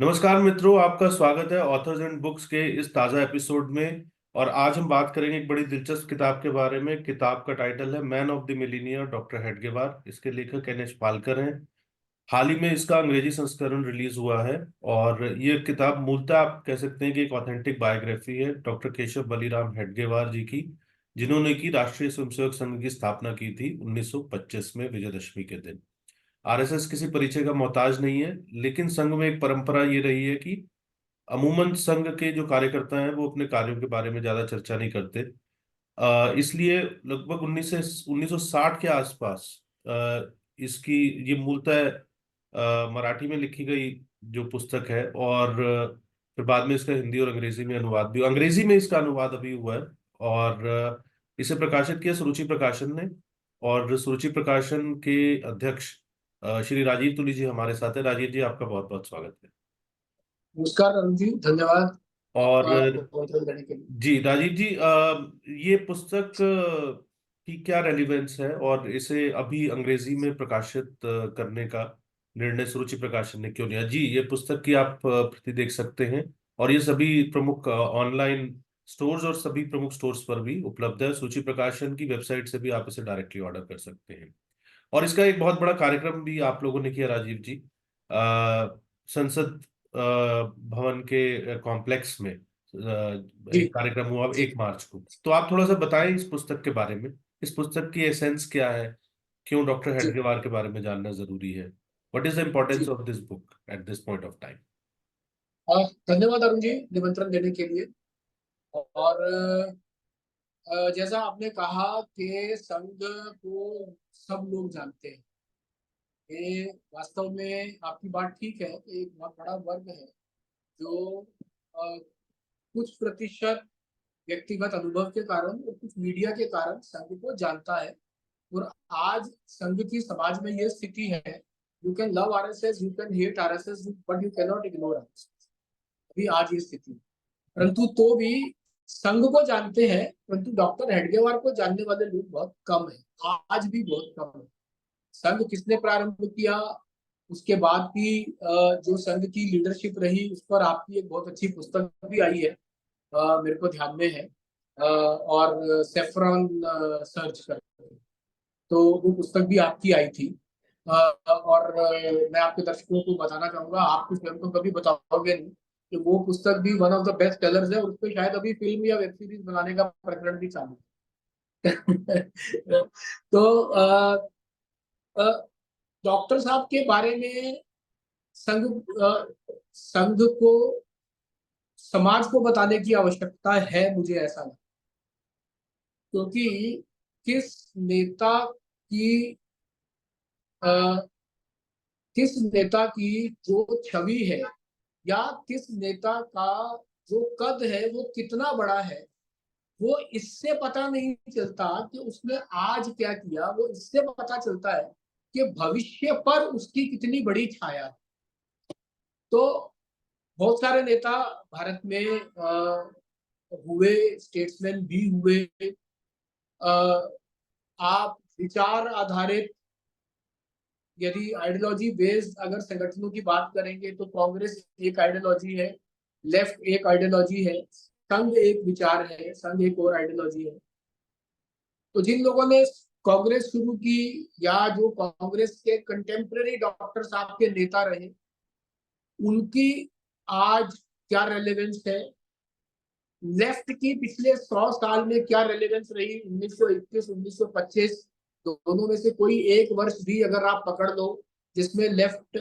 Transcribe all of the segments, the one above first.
नमस्कार मित्रों, आपका स्वागत है ऑथर्स एंड बुक्स के इस ताज़ा एपिसोड में। और आज हम बात करेंगे एक बड़ी दिलचस्प किताब के बारे में। किताब का टाइटल है man of the millionaire, doctor Hedgewar. इसके लेखक एन एच पालकर हैं। हाल ही में इसका अंग्रेजी संस्करण रिलीज हुआ है। और ये किताब मूलतः आप कह सकते हैं कि एक ऑथेंटिक बायोग्राफी है डॉक्टर केशव बलीराम हेडगेवार जी की, जिन्होंने की राष्ट्रीय स्वयंसेवक संघ की स्थापना की थी 1925 में विजयदशमी के दिन। आरएसएस किसी परिचय का मोहताज नहीं है, लेकिन संघ में एक परंपरा ये रही है कि अमूमन संघ के जो कार्यकर्ता हैं वो अपने कार्यों के बारे में ज्यादा चर्चा नहीं करते। इसलिए लगभग 1960 के आसपास इसकी ये मूलतः मराठी में लिखी गई जो पुस्तक है। और फिर बाद में इसका हिंदी और अंग्रेजी में अनुवाद भी, अंग्रेजी में इसका अनुवाद अभी हुआ है। और इसे प्रकाशित किया सुरुचि प्रकाशन ने। और सुरुचि प्रकाशन के अध्यक्ष श्री राजीव तुली जी हमारे साथ हैं। राजीव जी, आपका बहुत बहुत स्वागत है। नमस्कार अरुण जी, धन्यवाद और आमंत्रण देने के लिए। जी राजीव जी, ये पुस्तक की क्या रेलिवेंस है और इसे अभी अंग्रेजी में प्रकाशित करने का निर्णय सुरुचि प्रकाशन ने क्यों लिया? जी, ये पुस्तक की आप प्रति देख सकते हैं। और ये सभी प्रमुख ऑनलाइन स्टोर्स और सभी प्रमुख स्टोर्स पर भी उपलब्ध है। सुरुचि प्रकाशन की वेबसाइट से भी आप इसे डायरेक्टली ऑर्डर कर सकते हैं। और इसका एक बहुत बड़ा कार्यक्रम भी आप लोगों ने किया राजीव जी, संसद भवन के कॉम्प्लेक्स में एक जी कार्यक्रम हुआ जी 1 मार्च को। तो आप थोड़ा सा बताएं इस पुस्तक के बारे में। इस पुस्तक की एसेंस क्या है? क्यों डॉक्टर जी हेडगेवार के बारे में जानना जरूरी है? व्हाट इज द इम्पोर्टेंस जी। Of this book at this point of time? धन्यवाद अरुण जी, निमंत्रण देने के लिए। और जैसा आपने कहा कि संघ को सब लोग जानते हैं, ये वास्तव में आपकी बात ठीक है कि एक बहुत बड़ा वर्ग है जो अ, कुछ प्रतिशत व्यक्तिगत अनुभव के कारण और कुछ मीडिया के कारण संघ को जानता है। और आज संघ की समाज में ये स्थिति है, you can love RSS, you can hate RSS, but you can not ignore RSS. अभी आज ये स्थिति है। परंतु तो भी संघ को जानते हैं, परंतु डॉक्टर हेडगेवार को जानने वाले लोग बहुत कम है, आज भी बहुत कम है। संघ किसने प्रारंभ किया, उसके बाद की जो संघ की लीडरशिप रही, उस पर आपकी एक बहुत अच्छी पुस्तक भी आई है, मेरे को ध्यान में है, और सेफ्रॉन सर्च कर, तो वो पुस्तक भी आपकी आई थी। और मैं आपके दर्शकों को बताना चाहूंगा, आप कुछ स्वयं तो कभी बताओगे नहीं कि वो पुस्तक भी one of the best sellers है, और उस पर शायद अभी फिल्म या वेब सीरीज बनाने का प्रकरण भी चालू है। तो डॉक्टर साहब के बारे में संघ संघ को, समाज को बताने की आवश्यकता है, मुझे ऐसा लगता है। क्योंकि किस नेता की अ, किस नेता की जो छवि है, या किस नेता का जो कद है वो कितना बड़ा है, वो इससे पता नहीं चलता कि उसने आज क्या किया। वो इससे पता चलता है कि भविष्य पर उसकी कितनी बड़ी छाया है। तो बहुत सारे नेता भारत में हुए, स्टेट्समैन भी हुए। अ, आप विचार आधारित, यदि आइडियोलॉजी बेस्ड अगर संगठनों की बात करेंगे तो कांग्रेस एक आइडियोलॉजी है, लेफ्ट एक आइडियोलॉजी है, संघ एक विचार है, संघ एक और आइडियोलॉजी है। तो जिन लोगों ने कांग्रेस शुरू की, या जो कांग्रेस के कंटेम्प्रेरी डॉक्टर साहब के नेता रहे, उनकी आज क्या रेलेवेंस है, लेफ्ट की पिछले 100 साल में क्या रेलेवेंस रही, 1921 1925, दोनों में से कोई एक वर्ष भी अगर आप पकड़ लो जिसमें लेफ्ट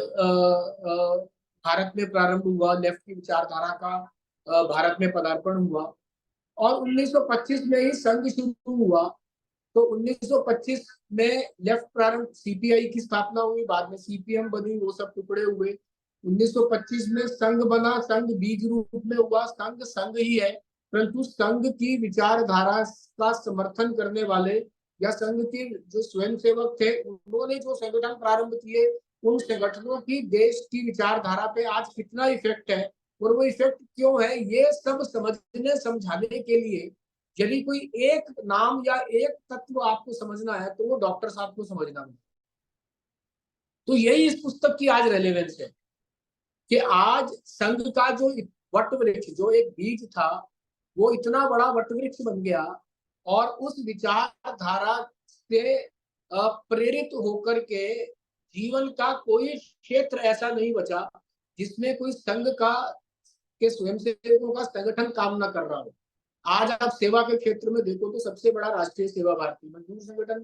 भारत में प्रारंभ हुआ, लेफ्ट की विचारधारा का भारत में पदार्पण हुआ, और 1925 में ही संघ शुरू हुआ। तो 1925 में लेफ्ट प्रारंभ, सीपीआई की स्थापना हुई, बाद में सीपीएम बनी, वो सब टुकड़े हुए। 1925 में संघ बना, संघ बीज रूप में हुआ। संघ संघ ही है, परंतु संघ की विचारधारा का समर्थन करने वाले, या संघ के जो स्वयंसेवक थे, उन्होंने जो संगठन प्रारंभ किए, उन संगठनों की देश की विचारधारा पे आज कितना इफेक्ट है, और वो इफेक्ट क्यों है, ये सब समझने समझाने के लिए यदि कोई एक नाम या एक तत्व आपको समझना है, तो वो डॉक्टर साहब को समझना है। तो यही इस पुस्तक की आज रेलेवेंस है। कि आज संघ का जो वट वृक्ष, जो एक बीज था, वो इतना बड़ा वट वृक्ष बन गया, और उस विचारधारा से प्रेरित होकर के जीवन का कोई क्षेत्र ऐसा नहीं बचा जिसमें कोई संघ का के स्वयंसेवकों का संगठन काम ना कर रहा हो। आज आप सेवा के क्षेत्र में देखो तो सबसे बड़ा राष्ट्रीय सेवा भारती मजदूर संगठन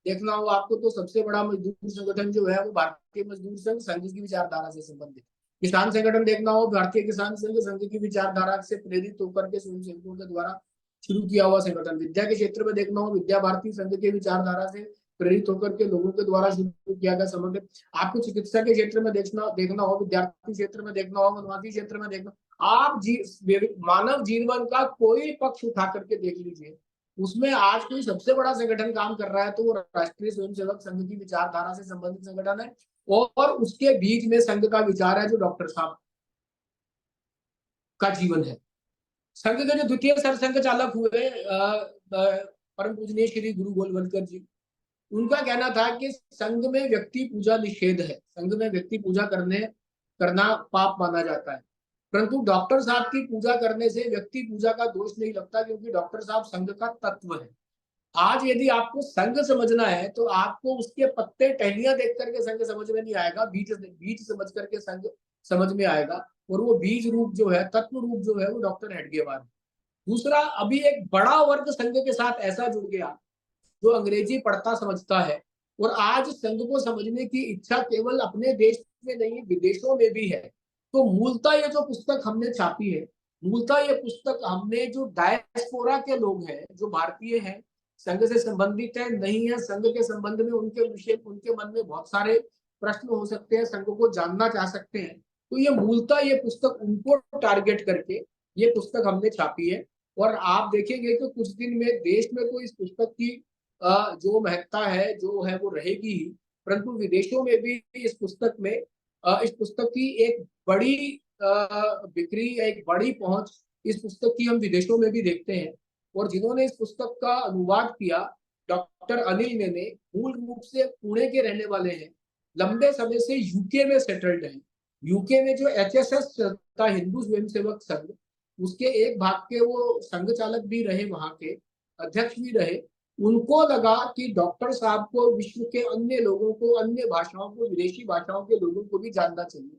देखना हो आपको, तो सबसे बड़ा मजदूर संगठन जो है वो भारतीय मजदूर संघ, संघ की विचारधारा से संबंधित। किसान संगठन देखना हो, भारतीय किसान संघ, संघ की विचारधारा से प्रेरित होकर के स्वयंसेवकों के द्वारा शुरू किया हुआ संगठन। विद्या के क्षेत्र में देखना हो, विद्या भारती संघ के विचारधारा से प्रेरित होकर के लोगों के द्वारा शुरू किया गया संगठन। आपको चिकित्सा के क्षेत्र में देखना हो, विद्यार्थी क्षेत्र में देखना हो, वनवासी क्षेत्र में देखना, आप मानव जीवन का कोई पक्ष उठा करके देख लीजिए, उसमें आज कोई सबसे बड़ा संगठन काम कर रहा है तो वो राष्ट्रीय स्वयंसेवक संघ की विचारधारा से संबंधित संगठन है, और उसके बीच में संघ का विचार है जो डॉक्टर साहब का जीवन है। संघ के जो द्वितीय सरसंघ चालक हुए परम पूजनीय श्री गुरु गोलवलकर जी, उनका कहना था कि संघ में व्यक्ति पूजा निषेध है, संघ में व्यक्ति पूजा करना पाप माना जाता है, परंतु डॉक्टर साहब की पूजा करने से व्यक्ति पूजा का दोष नहीं लगता, क्योंकि डॉक्टर साहब संघ का तत्व है। आज यदि आपको संघ समझना है तो आपको उसके पत्ते टहनियां देख करके संघ समझ में नहीं आएगा, बीज बीज समझ करके संघ समझ में आएगा, और वो बीज रूप जो है, तत्व रूप जो है, वो डॉक्टर हेडगेवार। दूसरा, अभी एक बड़ा वर्ग संघ के साथ ऐसा जुड़ गया जो अंग्रेजी पढ़ता समझता है, और आज संघ को समझने की इच्छा केवल अपने देश में नहीं विदेशों में भी है। तो मूलतः ये जो पुस्तक हमने छापी है, मूलतः ये पुस्तक हमने जो डायस्पोरा के लोग हैं, जो भारतीय हैं, संघ से संबंधित है नहीं है, संघ के संबंध में उनके विषय, उनके मन में बहुत सारे प्रश्न हो सकते हैं, संघ को जानना चाह सकते हैं, तो ये मूलतः ये पुस्तक उनको टारगेट करके ये पुस्तक हमने छापी है। और आप देखेंगे कि कुछ दिन में देश में तो इस पुस्तक की जो महत्ता है जो है वो रहेगी ही, परंतु विदेशों में भी इस पुस्तक में इस पुस्तक की एक बड़ी बिक्री, एक बड़ी पहुंच इस पुस्तक की हम विदेशों में भी देखते हैं। और जिन्होंने इस पुस्तक का अनुवाद किया, डॉक्टर अनिल ने मूल रूप से पुणे के रहने वाले हैं, लंबे समय से यूके में सेटल्ड हैं। यूके में जो एचएसएस चलता, हिंदू स्वयंसेवक संघ, उसके एक भाग के वो संघ चालक भी रहे, वहां के अध्यक्ष भी रहे। उनको लगा कि डॉक्टर साहब को विश्व के अन्य लोगों को, अन्य भाषाओं को, विदेशी भाषाओं के लोगों को भी जानना चाहिए।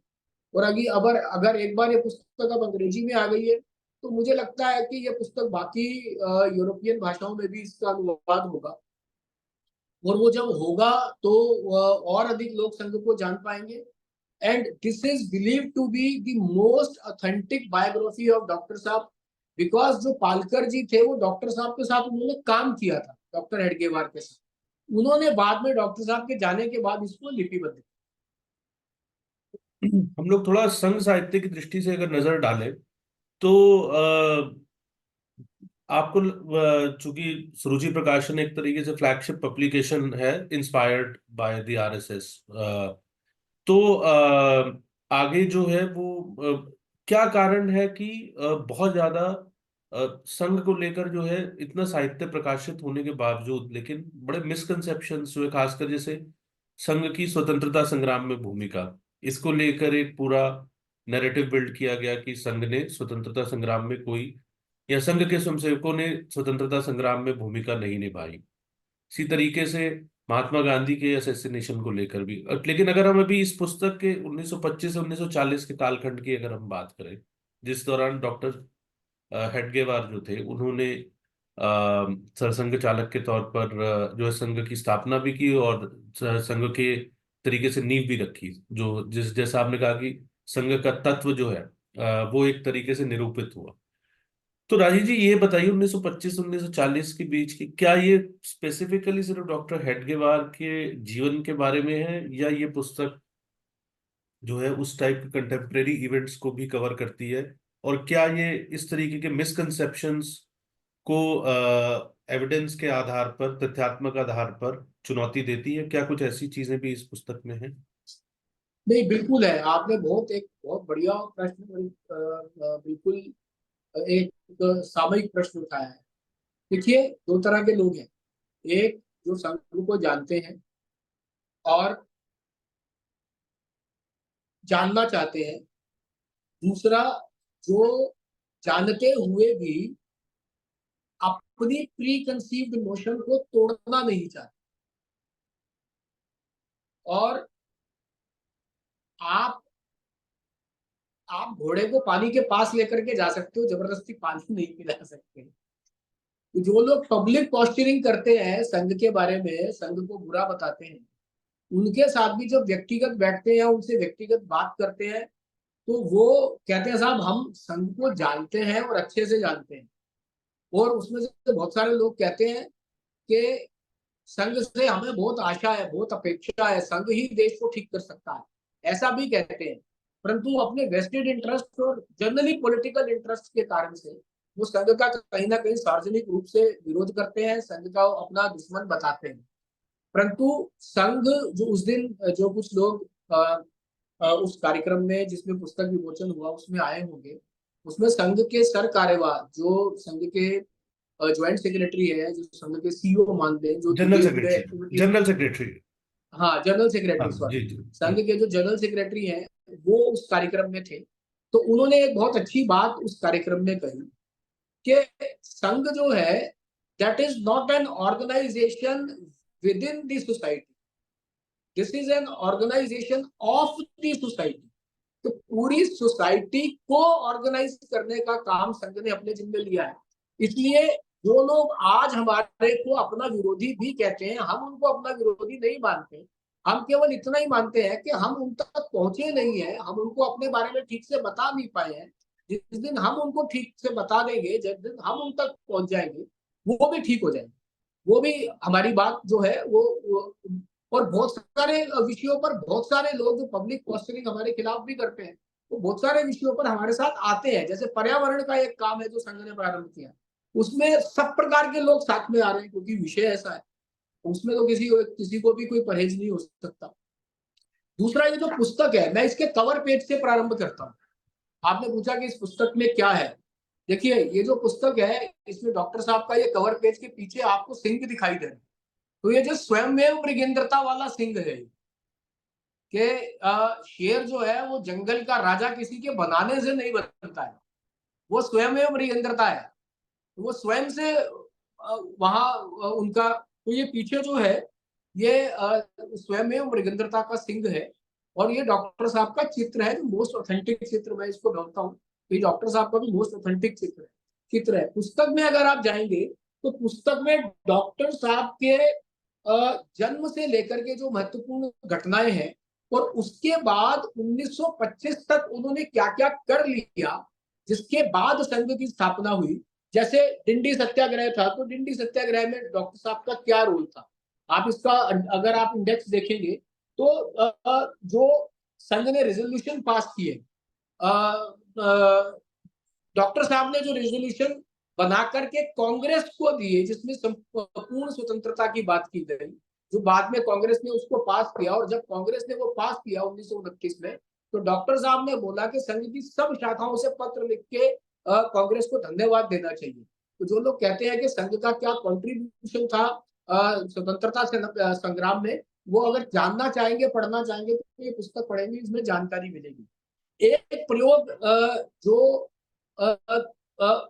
और अगर अगर एक बार ये पुस्तक अब अंग्रेजी में आ गई है तो मुझे लगता है कि ये पुस्तक बाकी यूरोपियन भाषाओं में भी इसका अनुवाद होगा, और वो जब होगा तो और अधिक लोग संघ को जान पाएंगे। And this is believe to be the most authentic biography of doctor साहब, बिकॉज जो पालकर जी थे वो डॉक्टर साहब के साथ उन्होंने काम किया था, डॉक्टर हेडगेवार के साथ। उन्होंने बाद में डॉक्टर साहब के जाने के बाद इसको लिपिबद्ध। हम लोग थोड़ा संघ साहित्य की दृष्टि से अगर नजर डालें तो आपको चूंकि सुरुचि प्रकाशन एक तरीके से फ्लैगशिप पब्लिकेशन है इंस्पायर्ड बाय द आरएसएस, तो आगे जो है वो क्या कारण है कि बहुत ज्यादा संघ को लेकर जो है इतना साहित्य प्रकाशित होने के बावजूद लेकिन बड़े मिसकंसेप्शंस हुए, खासकर जैसे संघ की स्वतंत्रता संग्राम में भूमिका, इसको लेकर एक पूरा नैरेटिव बिल्ड किया गया कि संघ ने स्वतंत्रता संग्राम में कोई, या संघ के स्वयंसेवकों ने स्वतंत्रता संग्राम में भूमिका नहीं निभाई। इसी तरीके से महात्मा गांधी के असैसिनेशन को लेकर भी। लेकिन अगर हम अभी इस पुस्तक के 1925 से 1940 के कालखंड की अगर हम बात करें, जिस दौरान डॉक्टर हेडगेवार जो थे उन्होंने सरसंघ चालक के तौर पर जो है संघ की स्थापना भी की और संघ के तरीके से नींव भी रखी, जो जिस जैसा आपने कहा कि संघ का तत्व जो है वो एक तरीके से निरूपित हुआ। तो राजीव जी ये बताइए 1925 1940 के बीच की, क्या ये स्पेसिफिकली सिर्फ डॉक्टर हेडगेवार के जीवन के बारे में है, या ये पुस्तक जो है उस टाइप के कंटेम्प्रेरी इवेंट्स को भी कवर करती है? और क्या ये इस तरीके के मिसकंसेप्शंस को एविडेंस के आधार पर, तथ्यात्मक आधार पर चुनौती देती है? क्या कुछ ऐसी चीजें भी इस पुस्तक में हैं? नहीं, बिल्कुल है। आपने एक बहुत बढ़िया प्रश्न, बिल्कुल एक सामयिक प्रश्न उठाया है। देखिए, दो तरह के लोग हैं। एक जो संघ को जानते हैं और जानना चाहते हैं, दूसरा, जो जानते हुए भी अपनी प्री कंसीव्ड नोशन को तोड़ना नहीं चाहते। और आप आप घोड़े को पानी के पास लेकर के जा सकते हो, जबरदस्ती पानी नहीं पिला सकते। तो जो लोग पब्लिक पोस्चरिंग करते हैं संघ के बारे में, संघ को बुरा बताते हैं, उनके साथ भी जब व्यक्तिगत बैठते हैं, उनसे व्यक्तिगत बात करते हैं, तो वो कहते हैं साहब हम संघ को जानते हैं और अच्छे से जानते हैं। और उसमें से बहुत सारे लोग कहते हैं कि संघ से हमें बहुत आशा है, बहुत अपेक्षा है, संघ ही देश को ठीक कर सकता है, ऐसा भी कहते हैं। परंतु अपने वेस्टेड इंटरेस्ट और जनरली पॉलिटिकल इंटरेस्ट के कारण से वो संघ का कहीं ना कहीं सार्वजनिक रूप से विरोध करते हैं, संघ का अपना दुश्मन बताते हैं। परंतु संघ, जो उस दिन जो कुछ लोग उस कार्यक्रम में जिसमें पुस्तक विमोचन हुआ उसमें आए होंगे, उसमें संघ के सर कार्यवाह, जो संघ के ज्वाइंट सेक्रेटरी है, जो संघ के सीईओ मानते हैं, जो general day to day secretary. Activities, general secretary. हाँ जनरल हाँ सेक्रेटरी, सॉरी, जी जी। संघ के जो जनरल सेक्रेटरी हैं वो उस कार्यक्रम में थे। तो उन्होंने एक बहुत अच्छी बात उस कार्यक्रम में कही कि संघ जो है, that is not an organization within the society, this is an organization of the society. तो पूरी सोसाइटी को ऑर्गेनाइज करने का काम संघ ने अपने जिम्मे लिया है। इसलिए जो लोग आज हमारे को अपना विरोधी भी कहते हैं, हम उनको अपना विरोधी नहीं मानते। हम केवल इतना ही मानते हैं कि हम उन तक पहुंचे नहीं है, हम उनको अपने बारे में ठीक से बता नहीं पाए हैं। जिस दिन हम उनको ठीक से बता देंगे, जिस दिन हम उन तक पहुंच जाएंगे, वो भी ठीक हो जाएंगे। वो भी हमारी बात जो है वो और बहुत सारे विषयों पर बहुत सारे लोग जो पब्लिक पोस्चरिंग हमारे खिलाफ भी करते हैं, वो बहुत सारे विषयों पर हमारे साथ आते हैं। जैसे पर्यावरण का एक काम है जो संघ ने प्रारंभ किया, उसमें सब प्रकार के लोग साथ में आ रहे हैं क्योंकि विषय ऐसा है, उसमें तो किसी को भी कोई परहेज नहीं हो सकता। दूसरा, ये जो पुस्तक है, मैं इसके कवर पेज से प्रारंभ करता हूँ। आपने पूछा कि इस पुस्तक में क्या है। देखिए, ये जो पुस्तक है, इसमें डॉक्टर साहब का ये कवर पेज के पीछे आपको सिंह दिखाई दे रहा है। तो ये जो स्वयंमेव मृगेंद्रता वाला सिंह है कि शेर जो है वो जंगल का राजा किसी के बनाने से नहीं बनता है, वो स्वयंमेव मृगेंद्रता है। वो स्वयं से वहां उनका, तो ये पीछे जो है ये स्वयंमेव मृगेंद्रता का सिंह है। और ये डॉक्टर साहब का चित्र है, जो मोस्ट ऑथेंटिक चित्र मैं इसको ढूंढता हूँ। ये डॉक्टर साहब का भी मोस्ट ऑथेंटिक चित्र है। पुस्तक में अगर आप जाएंगे तो पुस्तक में डॉक्टर साहब के जन्म से लेकर के जो महत्वपूर्ण घटनाएं हैं और उसके बाद 1925 तक उन्होंने क्या क्या कर लिया, जिसके बाद संघ की स्थापना हुई। जैसे डिंडी सत्याग्रह था, तो डिंडी सत्याग्रह में डॉक्टर साहब का क्या रोल था, आप इसका अगर आप इंडेक्स देखेंगे तो जो संघ ने रेजोल्यूशन पास किए, डॉक्टर साहब ने जो रेजोल्यूशन बना करके कांग्रेस को दिए, जिसमें पूर्ण स्वतंत्रता की बात की गई, जो बाद में कांग्रेस ने उसको पास किया। और जब कांग्रेस ने वो पास किया 1929 में, तो डॉक्टर साहब ने बोला कि संघ की सब शाखाओं से पत्र लिख के कांग्रेस को धन्यवाद देना चाहिए। तो जो लोग कहते हैं कि संघ का क्या कंट्रीब्यूशन था स्वतंत्रता संग्राम में, वो अगर जानना चाहेंगे, पढ़ना चाहेंगे, तो ये पुस्तक पढ़ेंगे, इसमें जानकारी मिलेगी। एक प्रयोग जो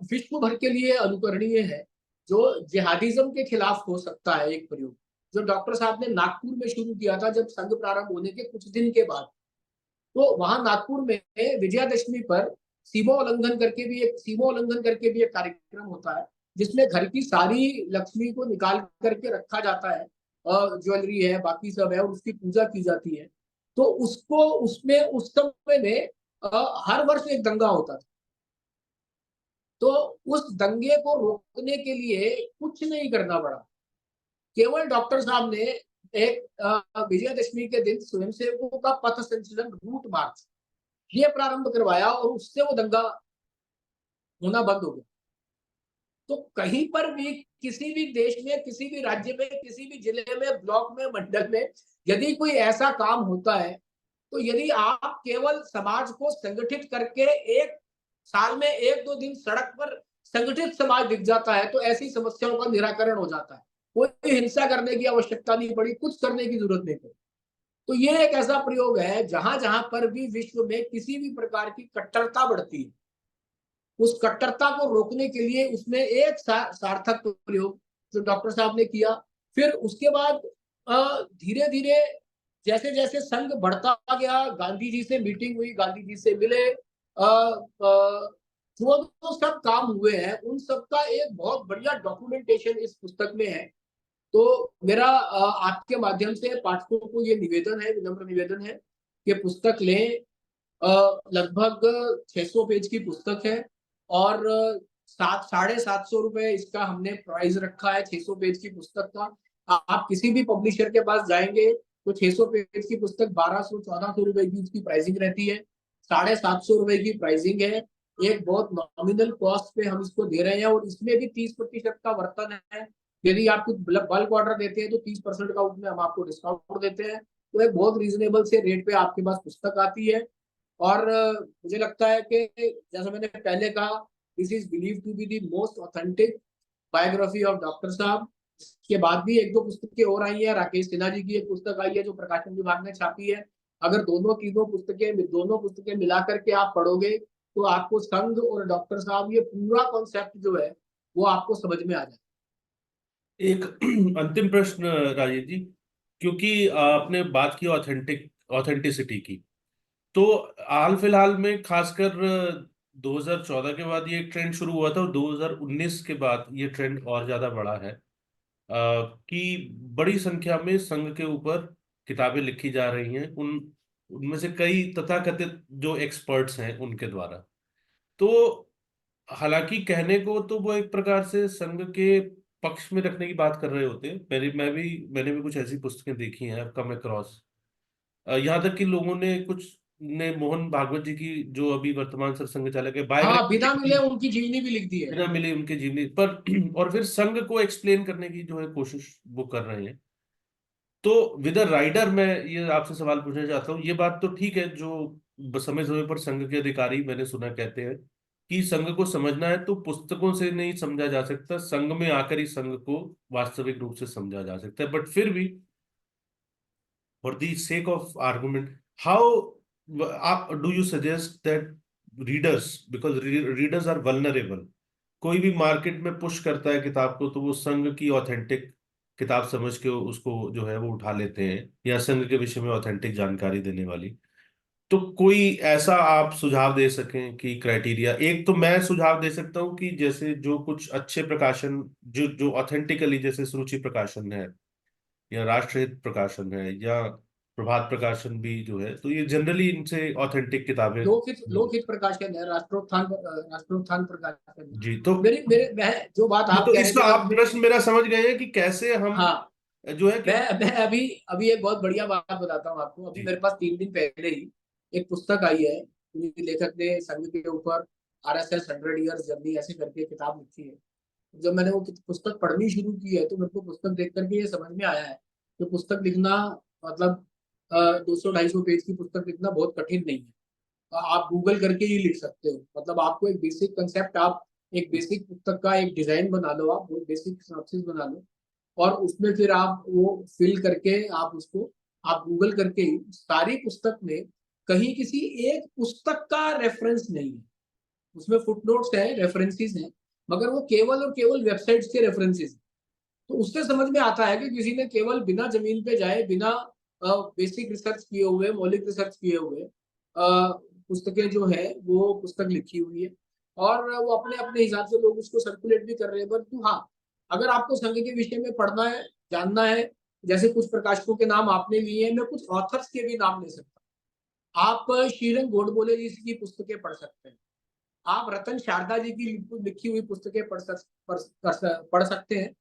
विश्व भर के लिए अनुकरणीय है, जो जिहादिज्म के खिलाफ हो सकता है, एक प्रयोग जो डॉक्टर साहब ने नागपुर में शुरू किया था जब संघ प्रारंभ होने के कुछ दिन के बाद। तो वहां नागपुर में विजयादशमी पर सीमा उल्लंघन करके भी एक कार्यक्रम होता है, जिसमें घर की सारी लक्ष्मी को निकाल करके रखा जाता है, ज्वेलरी है, बाकी सब है, और उसकी पूजा की जाती है। तो उसको उसमें उस समय में हर वर्ष एक दंगा होता था। तो उस दंगे को रोकने के लिए कुछ नहीं करना पड़ा, केवल डॉक्टर साहब ने एक विजयादशमी के दिन स्वयंसेवकों का पथ संचलन, रूट मार्च, ये प्रारंभ करवाया और उससे वो दंगा होना बंद हो गया। तो कहीं पर भी, किसी भी देश में, किसी भी राज्य में, किसी भी जिले में, ब्लॉक में, मंडल में यदि कोई ऐसा काम होता है, तो यदि आप केवल समाज को संगठित करके एक साल में एक दो दिन सड़क पर संगठित समाज दिख जाता है, तो ऐसी समस्याओं का निराकरण हो जाता है। कोई हिंसा करने की आवश्यकता नहीं पड़ी, कुछ करने की जरूरत नहीं पड़ी। तो ये एक ऐसा प्रयोग है जहां जहां पर भी विश्व में किसी भी प्रकार की कट्टरता बढ़ती है, उस कट्टरता को रोकने के लिए उसमें एक सार्थक प्रयोग जो डॉक्टर साहब ने किया। फिर उसके बाद धीरे धीरे जैसे जैसे संघ बढ़ता गया, गांधी जी से मीटिंग हुई, गांधी जी से मिले, जो जो सब काम हुए हैं उन सब का एक बहुत बढ़िया डॉक्यूमेंटेशन इस पुस्तक में है। तो मेरा आपके माध्यम से पाठकों को ये निवेदन है, विनम्र निवेदन है कि पुस्तक लें। लगभग 600 पेज की पुस्तक है और 700-750 रुपए इसका हमने प्राइस रखा है 600 पेज की पुस्तक का। आप किसी भी पब्लिशर के पास जाएंगे तो 600 पेज की पुस्तक 1200-1400 रुपए की उसकी प्राइसिंग रहती है। 750 रुपए की प्राइसिंग है। एक बहुत नॉमिनल कॉस्ट पे हम इसको दे रहे हैं और इसमें भी 30% का वर्तन है। यदि आप कुछ बल्क ऑर्डर देते हैं तो 30% का उसमें हम आपको डिस्काउंट देते हैं। तो एक बहुत रीजनेबल से रेट पे आपके पास पुस्तक आती है। और मुझे लगता है कि जैसा मैंने पहले कहा, this is believe to be the most authentic biography of doctor साहब। इसके बाद भी एक दो पुस्तकें और आई है, राकेश सिन्हा जी की एक पुस्तक आई है जो प्रकाशन विभाग ने छापी है। अगर दोनों पुस्तकें मिला करके आप पढ़ोगे तो आपको संघ और डॉक्टर साहब ये पूरा कॉन्सेप्ट जो है वो आपको समझ में आ जाए। एक अंतिम प्रश्न राजेश जी, क्योंकि आपने बात की ऑथेंटिसिटी की, तो हाल फिलहाल में खासकर 2014 के बाद ये ट्रेंड शुरू हुआ था और 2019 के बाद ये ट्रेंड और ज्यादा बढ़ा है, कि बड़ी संख्या में संघ के ऊपर किताबें लिखी जा रही हैं, उनमें से कई तथाकथित जो एक्सपर्ट्स हैं उनके द्वारा। तो हालांकि कहने को तो वो एक प्रकार से संघ के पक्ष में रखने की बात कर रहे होते हैं। मैंने भी कुछ ऐसी पुस्तकें देखी हैं, कम अक्रॉस, यहाँ तक कि लोगों ने कुछ ने मोहन भागवत जी की, जो अभी वर्तमान सरसंघ चालक है, हाँ, बायोग्राफी बिना मिले लिखी, उनकी जीवनी भी लिख दी है। बिना मिले उनके जीवनी पर। और फिर संघ को एक्सप्लेन करने की जो है कोशिश वो कर रहे हैं। तो विद राइडर मैं ये आपसे सवाल पूछना चाहता हूँ, ये बात तो ठीक है जो समय समय पर संघ के अधिकारी मैंने सुना कहते हैं कि संघ को समझना है तो पुस्तकों से नहीं समझा जा सकता, संघ में आकर ही संघ को वास्तविक रूप से समझा जा सकता है। बट फिर भी for the sake of argument, how do you suggest that readers, because readers are vulnerable, कोई भी मार्केट में पुश करता है किताब को तो वो संघ की ऑथेंटिक किताब समझ के उसको जो है वो उठा लेते हैं, या संघ के विषय में ऑथेंटिक जानकारी देने वाली। तो कोई ऐसा आप सुझाव दे सकें कि क्राइटेरिया, एक तो मैं सुझाव दे सकता हूँ कि जैसे जो कुछ अच्छे प्रकाशन जो जो ऑथेंटिकली, जैसे सुरुचि प्रकाशन है या राष्ट्रहित प्रकाशन है या प्रभात प्रकाशन भी जो है, तो ये जनरली इनसे ऑथेंटिक किताबें। लोकहित प्रकाशन है, राष्ट्रोत्थान प्रकाशन है। जी, तो मेरी मेरे मैं जो बात आप तो कह रहे इसका थे, मैं आप उसमें प्रश्न मेरा समझ गए हैं कि कैसे हम हाँ, जो है कि मैं अभी अभी एक बहुत बढ़िया बात बताता हूँ आपको। अभी जी मेरे पास 3 दिन पहले ही एक पुस्तक आई है। किसी लेखक ने संघ के ऊपर RSS 100 Years जर्नी ऐसे करके किताब लिखी है। जब मैंने वो पुस्तक पढ़नी शुरू की है तो मेरे को पुस्तक देख करके ये समझ में आया है कि पुस्तक लिखना मतलब 200-250 पेज की पुस्तक लिखना बहुत कठिन नहीं है। आप गूगल करके ही लिख सकते हो। मतलब आपको एक बेसिक कंसेप्ट, आप एक बेसिक पुस्तक का एक डिजाइन बना लो, आप वो बेसिक सिनॉप्सिस बना लो और उसमें फिर आप वो फिल करके आप उसको आप गूगल करके ही सारी पुस्तक में कहीं किसी एक पुस्तक का रेफरेंस नहीं है। उसमें फुटनोट्स है, रेफरेंसेस हैं, मगर वो केवल और केवल वेबसाइट्स के रेफरेंसेस। तो उससे समझ में आता है कि किसी ने केवल बिना जमीन पे जाए, बिना बेसिक रिसर्च किए हुए, मौलिक रिसर्च किए हुए पुस्तकें जो है वो पुस्तक लिखी हुई है और वो अपने अपने हिसाब से लोग उसको सर्कुलेट भी कर रहे हैं। परंतु हाँ, अगर आपको संघ के विषय में पढ़ना है, जानना है, जैसे कुछ प्रकाशकों के नाम आपने लिए हैं, मैं कुछ ऑथर्स के भी नाम ले सकता हूँ। आप श्रीरंग गोडबोले जी की पुस्तकें पढ़ सकते हैं। आप रतन शारदा जी की लिखी हुई पुस्तकें पढ़ सकते हैं।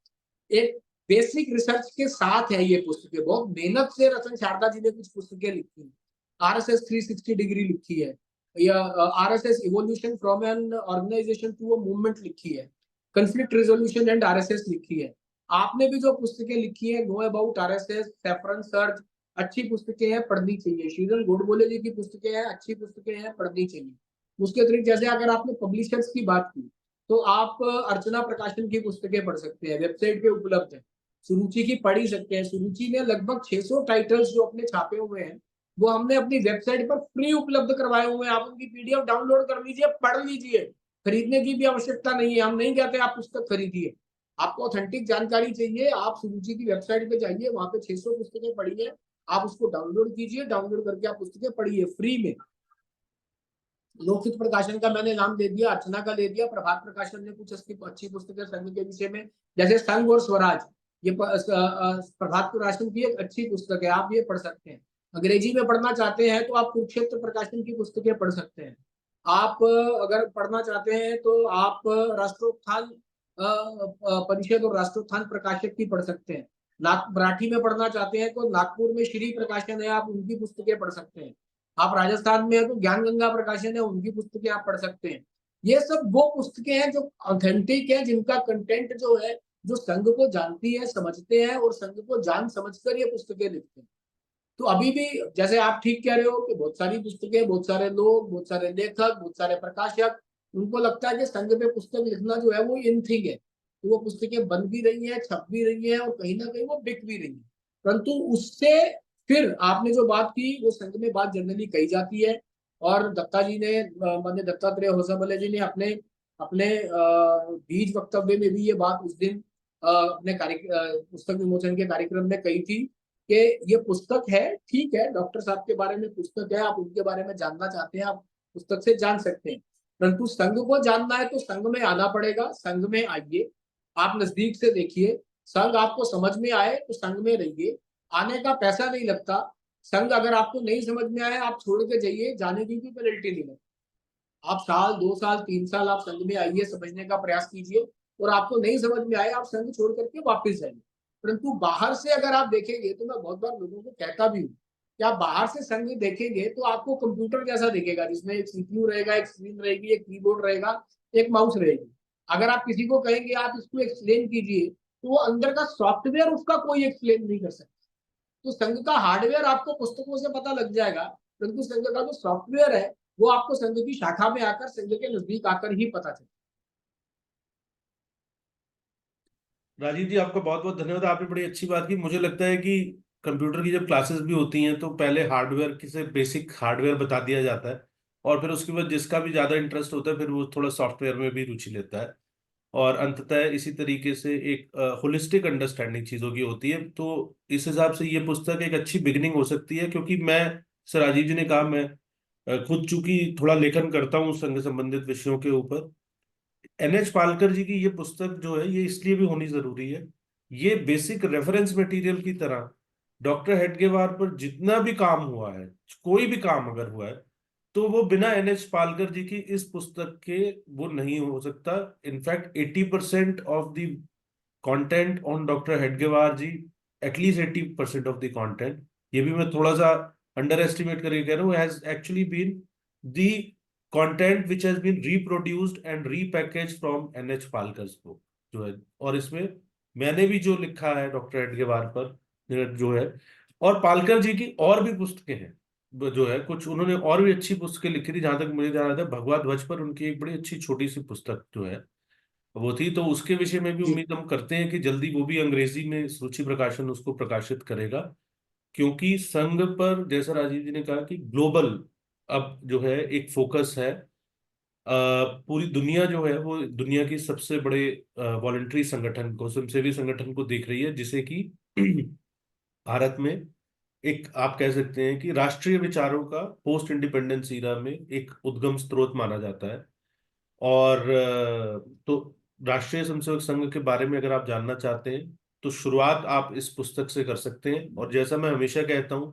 एक बेसिक रिसर्च के साथ है ये पुस्तकें, बहुत मेहनत से रतन शारदा जी ने कुछ पुस्तकें लिखी हैं। RSS 360 डिग्री लिखी है, या RSS evolution from an organization to a movement लिखी है, कंफ्लिक्ट रेजोल्यूशन एंड RSS लिखी है। आपने भी जो पुस्तकें लिखी है, know about RSS, saffron search, अच्छी पुस्तकें हैं, पढ़नी चाहिए। श्रीधर गोडबोले जी की पुस्तकें हैं, अच्छी पुस्तकें हैं, पढ़नी चाहिए। उसके अतिरिक्त जैसे अगर आपने पब्लिशर्स की बात की तो आप अर्चना प्रकाशन की पुस्तकें पढ़ सकते हैं, वेबसाइट पे उपलब्ध है। सुरुचि की पढ़ ही सकते हैं। सुरुचि ने लगभग 600 टाइटल्स जो अपने छापे हुए हैं वो हमने अपनी वेबसाइट पर फ्री उपलब्ध करवाए हुए हैं। आप उनकी पीडीएफ डाउनलोड कर लीजिए, पढ़ लीजिए, खरीदने की भी आवश्यकता नहीं है। हम नहीं कहते आप पुस्तक खरीदिए, आपको ऑथेंटिक जानकारी चाहिए, आप सुरुचि की वेबसाइट पे जाइए, वहां पे 600 पुस्तकें पढ़ी है, आप उसको डाउनलोड कीजिए, डाउनलोड करके आप पुस्तकें पढ़िए फ्री में। लोकहित प्रकाशन का मैंने नाम दे दिया, अर्चना का दे दिया, प्रभात प्रकाशन ने कुछ अच्छी पुस्तकें संघ के विषय में, जैसे संघ और स्वराज, ये प्रभात प्रकाशन की एक अच्छी पुस्तक है, आप ये पढ़ सकते हैं। अंग्रेजी में पढ़ना चाहते हैं तो आप कुरुक्षेत्र प्रकाशन की पुस्तकें पढ़ सकते हैं। आप अगर पढ़ना चाहते हैं तो आप राष्ट्रोत्थान परिषद और राष्ट्रोत्थान प्रकाशक की पढ़ सकते हैं। मराठी में पढ़ना चाहते हैं तो नागपुर में श्री प्रकाशन है, आप उनकी पुस्तकें पढ़ सकते हैं। आप राजस्थान में है तो ज्ञान गंगा प्रकाशन है, उनकी पुस्तकें आप पढ़ सकते हैं। ये सब वो पुस्तकें हैं जो ऑथेंटिक है, जिनका कंटेंट जो है, जो संघ को जानती है, समझते हैं और संघ को जान समझकर ये पुस्तकें लिखते हैं। तो अभी भी जैसे आप ठीक कह रहे हो कि बहुत सारी पुस्तकें, बहुत सारे लोग, बहुत सारे लेखक, बहुत सारे प्रकाशक, उनको लगता है कि संघ पे पुस्तक लिखना जो है वो इन थिंग है, तो वो पुस्तकें बन भी रही है, छप भी रही है और कहीं ना कहीं वो बिक भी रही है। परंतु उससे फिर आपने जो बात की वो संघ में बात जनरली कही जाती है। और दत्ता जी ने माननीय दत्तात्रेय होसाबले जी ने अपने अपने बीज वक्तव्य में भी ये बात उस दिन अपने पुस्तक विमोचन के कार्यक्रम में कही थी कि ये पुस्तक है, ठीक है, डॉक्टर साहब के बारे में पुस्तक है, आप उनके बारे में जानना चाहते हैं, आप पुस्तक से जान सकते हैं। परंतु संघ को जानना है तो संघ में आना पड़ेगा, संघ में आइए, आप नजदीक से देखिए, संघ आपको समझ में आए तो संघ में रहिए, आने का पैसा नहीं लगता। संघ अगर आपको नहीं समझ में आए आप छोड़ के जाइए, जाने की भी पेनल्टी नहीं लगती। आप साल 2 साल 3 साल आप संघ में आइए, समझने का प्रयास कीजिए, और आपको नहीं समझ में आए आप संघ छोड़ करके वापस जाइए। परंतु बाहर से अगर आप देखेंगे तो मैं बहुत बार लोगों को कहता भी हूँ कि आप बाहर से संघ देखेंगे तो आपको कंप्यूटर जैसा दिखेगा, जिसमें एक सीपीयू रहेगा, एक स्क्रीन रहेगी, एक कीबोर्ड रहेगा, एक माउस रहेगी। अगर आप किसी को कहेंगे आप इसको एक्सप्लेन कीजिए तो वो अंदर का सॉफ्टवेयर उसका कोई एक्सप्लेन नहीं कर सकता। तो संघ का हार्डवेयर आपको पुस्तकों से पता लग जाएगा, परंतु संघ का जो सॉफ्टवेयर है वो आपको संघ की शाखा में आकर, संघ के नजदीक आकर ही पता चले। राजीव जी, आपका बहुत बहुत धन्यवाद। आपने बड़ी अच्छी बात की। मुझे लगता है कि कंप्यूटर की जब क्लासेस भी होती हैं तो पहले हार्डवेयर की से बेसिक हार्डवेयर बता दिया जाता है, और फिर उसके बाद जिसका भी ज़्यादा इंटरेस्ट होता है फिर वो थोड़ा सॉफ्टवेयर में भी रुचि लेता है, और अंततः इसी तरीके से एक होलिस्टिक अंडरस्टैंडिंग चीज़ों की होती है। तो इस हिसाब से ये पुस्तक एक अच्छी बिगिनिंग हो सकती है, क्योंकि मैं, सर राजीव जी ने कहा, मैं खुद चूंकि थोड़ा लेखन करता हूँ संघ संबंधित विषयों के ऊपर। एनएच पालकर जी की ये पुस्तक जो है ये इसलिए भी होनी जरूरी है, ये बेसिक रेफरेंस मटेरियल की तरह डॉक्टर हेडगेवार पर जितना भी काम हुआ है, कोई भी काम अगर हुआ है, तो वो बिना एनएच पालकर जी की इस पुस्तक के वो नहीं हो सकता। In fact 80% of the content on doctor Hedgewar ji, at least 80% of the content, ये भी मैं थोड़ा सा अंडर एस्टिमेट करके कह रहा हूँ, has actually been the content which has been reproduced and repackage from NH Palkar book जो है। और इसमें मैंने भी जो लिखा है डॉक्टर हेडगेवार पर जो है, और पालकर जी की और भी पुस्तकें हैं जो है, कुछ उन्होंने और भी अच्छी पुस्तकें लिखी थी। जहां तक मुझे ध्यान आता है, भगवा ध्वज पर उनकी एक बड़ी अच्छी छोटी सी पुस्तक जो है वो थी। तो उसके विषय में भी जी उम्मीद हम करते हैं कि जल्दी वो भी अंग्रेजी में सूची प्रकाशन उसको प्रकाशित करेगा, क्योंकि संघ पर जैसा राजीव जी ने कहा कि ग्लोबल अब जो है एक फोकस है। पूरी दुनिया जो है वो दुनिया की सबसे बड़े वॉलंटरी संगठन को, स्वयंसेवी संगठन को देख रही है, जिसे कि भारत में एक, आप कह सकते हैं कि राष्ट्रीय विचारों का पोस्ट इंडिपेंडेंस ईरा में एक उद्गम स्रोत माना जाता है। और तो राष्ट्रीय स्वयंसेवक संघ के बारे में अगर आप जानना चाहते हैं तो शुरुआत आप इस पुस्तक से कर सकते हैं। और जैसा मैं हमेशा कहता हूं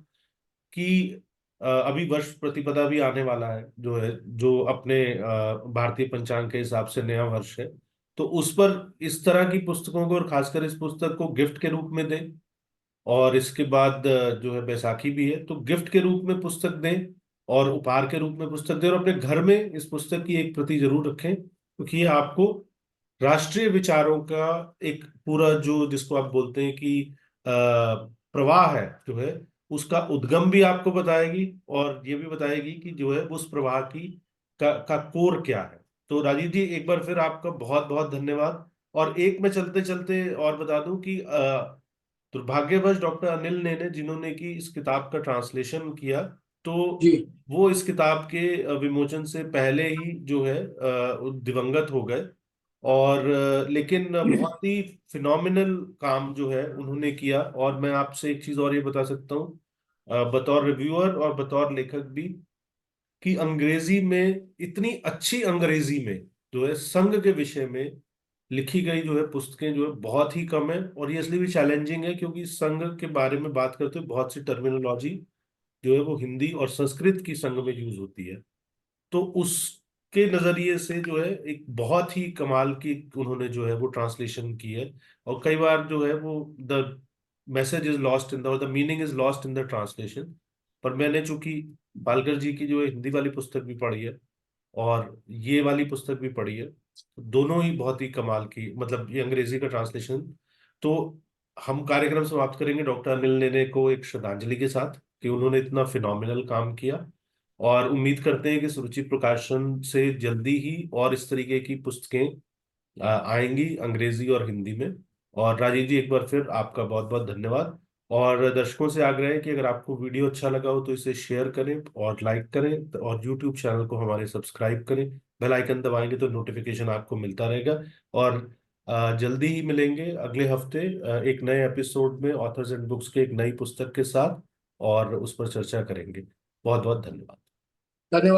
कि अभी वर्ष प्रतिपदा भी आने वाला है जो है, जो अपने भारतीय पंचांग के हिसाब से नया वर्ष है, तो उस पर इस तरह की पुस्तकों को, और खासकर इस पुस्तक को गिफ्ट के रूप में दें। और इसके बाद जो है बैसाखी भी है, तो गिफ्ट के रूप में पुस्तक दें और उपहार के रूप में पुस्तक दें, और अपने घर में इस पुस्तक की एक प्रति जरूर रखें, क्योंकि ये आपको राष्ट्रीय विचारों का एक पूरा जो, जिसको आप बोलते हैं कि प्रवाह है जो है, उसका उद्गम भी आपको बताएगी, और ये भी बताएगी कि जो है उस प्रवाह की का कोर क्या है। तो राजीव जी, एक बार फिर आपका बहुत बहुत धन्यवाद। और एक मैं चलते चलते और बता दूं कि दुर्भाग्यवश डॉक्टर अनिल ने जिन्होंने कि इस किताब का ट्रांसलेशन किया, तो जी। वो इस किताब के विमोचन से पहले ही जो है दिवंगत हो गए। और लेकिन बहुत ही फिनोमिनल काम जो है उन्होंने किया। और मैं आपसे एक चीज और ये बता सकता हूँ, बतौर रिव्यूअर और बतौर लेखक भी, कि अंग्रेजी में, इतनी अच्छी अंग्रेजी में जो है संघ के विषय में लिखी गई जो है पुस्तकें जो है बहुत ही कम है। और ये इसलिए भी चैलेंजिंग है क्योंकि संघ के बारे में बात करते हुए बहुत सी टर्मिनोलॉजी जो है वो हिंदी और संस्कृत की संघ में यूज होती है। तो उसके नजरिए से जो है एक बहुत ही कमाल की उन्होंने जो है वो ट्रांसलेशन की है। और कई बार जो है वो the message is lost in the meaning is lost in the translation. पर मैंने चूंकि पालकर जी की जो है हिंदी वाली पुस्तक भी पढ़ी है और ये वाली पुस्तक भी पढ़ी है, दोनों ही बहुत ही कमाल की, मतलब ये अंग्रेजी का ट्रांसलेशन। तो हम कार्यक्रम समाप्त करेंगे डॉक्टर अनिल नेने को एक श्रद्धांजलि के साथ कि उन्होंने इतना फिनोमिनल काम किया। और उम्मीद करते हैं कि सुरुचि प्रकाशन से जल्दी ही और इस तरीके की पुस्तकें आएंगी अंग्रेजी और हिंदी में। और राजीव जी, एक बार फिर आपका बहुत बहुत धन्यवाद। और दर्शकों से आग्रह है कि अगर आपको वीडियो अच्छा लगा हो तो इसे शेयर करें और लाइक करें और यूट्यूब चैनल को हमारे सब्सक्राइब करें। बेल आइकन दबाएंगे तो नोटिफिकेशन आपको मिलता रहेगा। और जल्दी ही मिलेंगे अगले हफ्ते एक नए एपिसोड में ऑथर्स एंड बुक्स के एक नई पुस्तक के साथ, और उस पर चर्चा करेंगे। बहुत बहुत धन्यवाद। धन्यवाद।